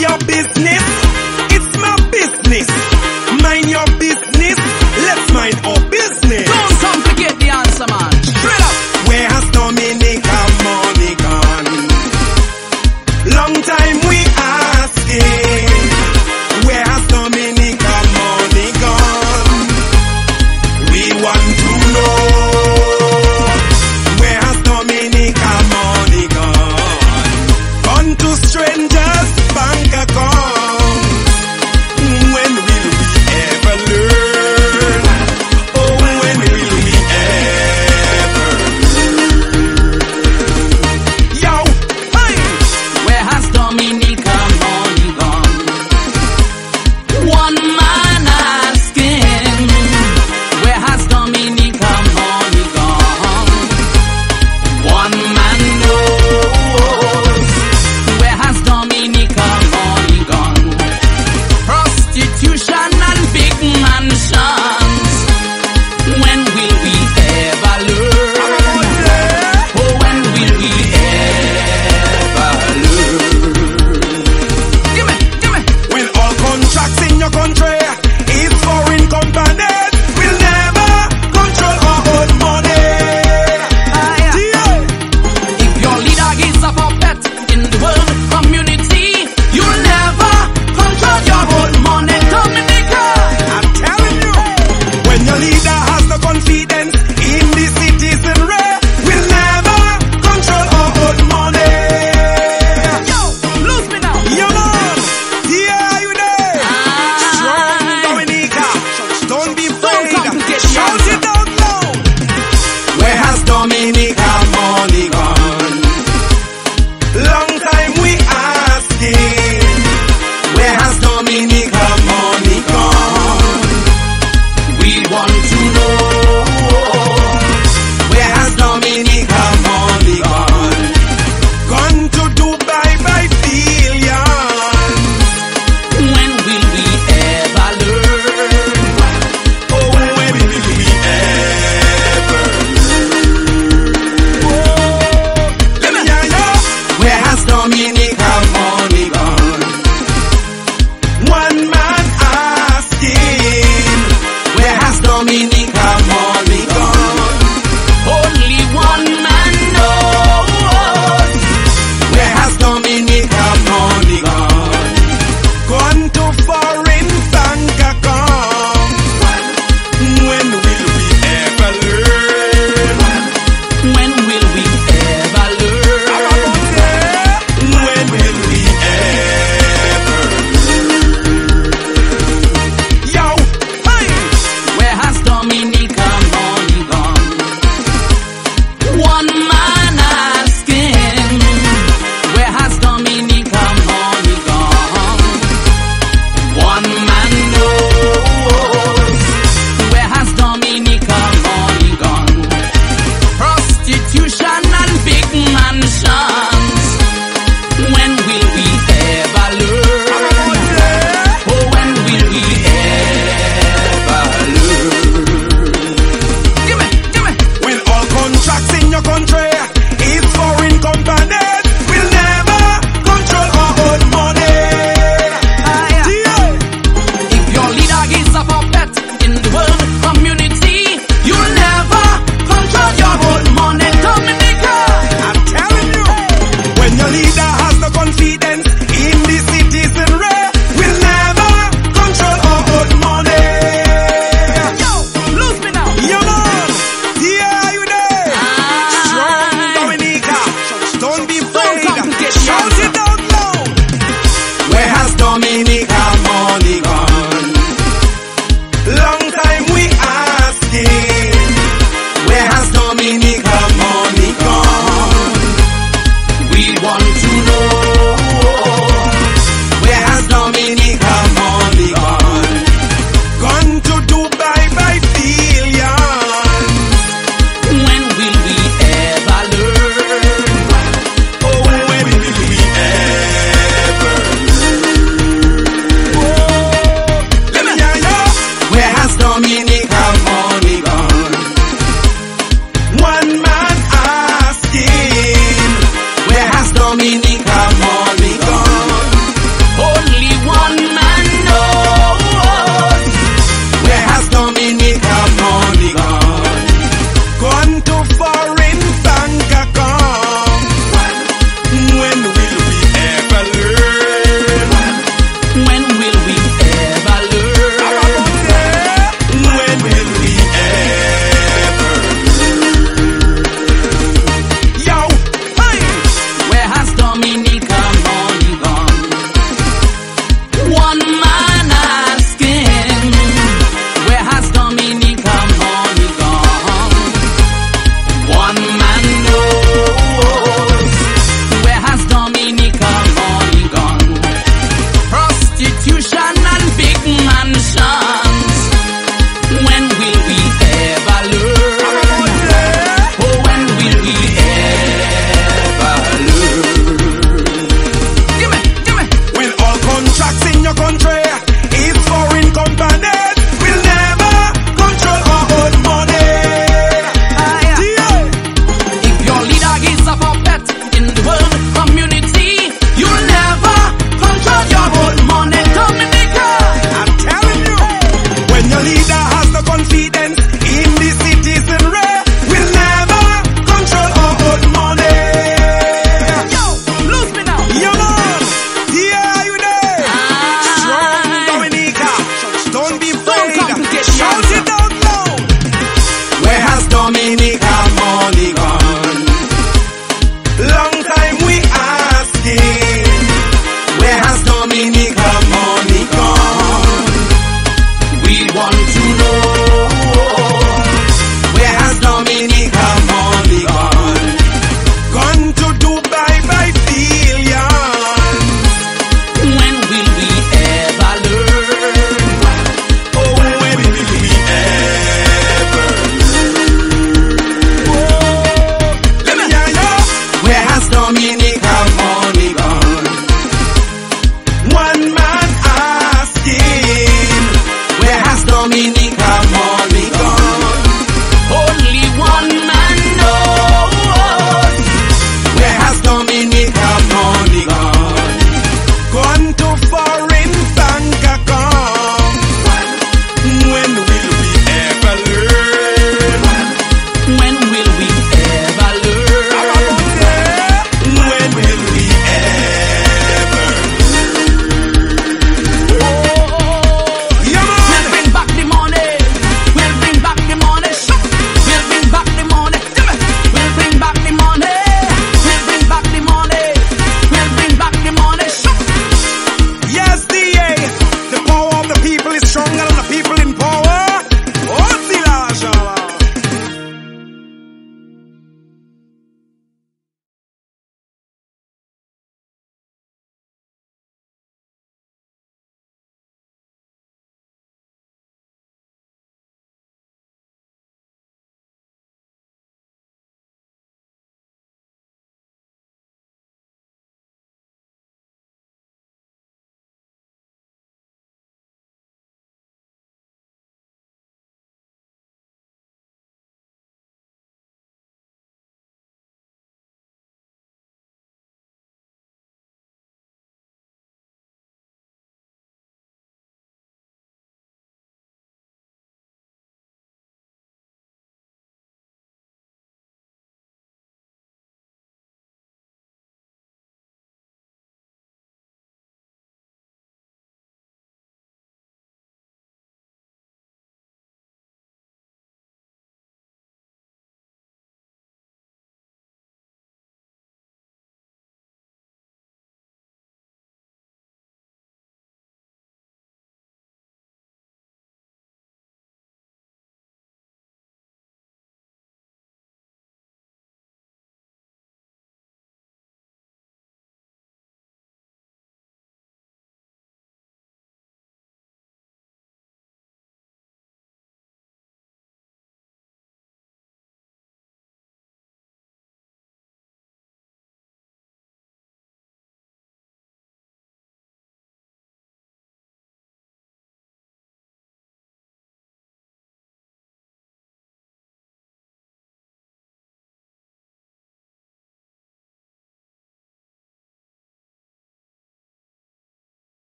your business, it's my business. Mind your business, let's mind our business. Don't complicate the answer, man. Straight up. Where has Dominica money gone? Long time we asking. Where has Dominica money gone? We want to know. Where has Dominica money gone? Gone to strangers' bank account. When will we ever learn? Oh, when will we ever learn? Yo, hey! Where has Dominica money gone? One man asking. Where has Dominica money gone? One man knows. Where has Dominica money gone? Prostitution and big mansions. When will we ever learn? Oh, when will we ever learn? Give me. When all contracts in your country is foreign companies, we'll never control our own money. Yeah. If your leader is a puppet in the world community, you'll never control your own money, Dominica. I'm telling you, when your leader has no confidence in the citizenry, we'll never control our own money. Yo, lose me now. Yo, man. Yeah, you there? Strong Dominica. Don't be afraid. complicate the Shout answer. it out loud. Where has Dominica money gone? Long time we asking. Where has Dominica money gone? We want to know. Where has Dominica money gone? Gone to Dubai by billions. When will we ever learn? Oh, when will we ever learn? Let me hear ya. Where has Dominica money gone? One man asking. Where has Dominica money gone? Only one man knows. Where has Dominica money gone? Gone to foreign bank account. When will we ever learn? When will we ever learn? When will we ever learn? Yo, hey! Where has Dominica money gone? One man asking. Where has Dominica money gone? One man knows. Where has Dominica money gone? Prostitution and big mansions. When will we ever learn? Oh, when will we ever learn? Give me. When all contracts in your country is foreign companies, we'll never control our own money. Yeah. If your leader is a puppet in the world community, you'll never control your own money, Dominica. I'm telling you, when your leader has no confidence in the citizenry, we'll never control our own money. Yo, lose me now. Yo, man. Yeah, you there? Strong Dominica. Don't be afraid.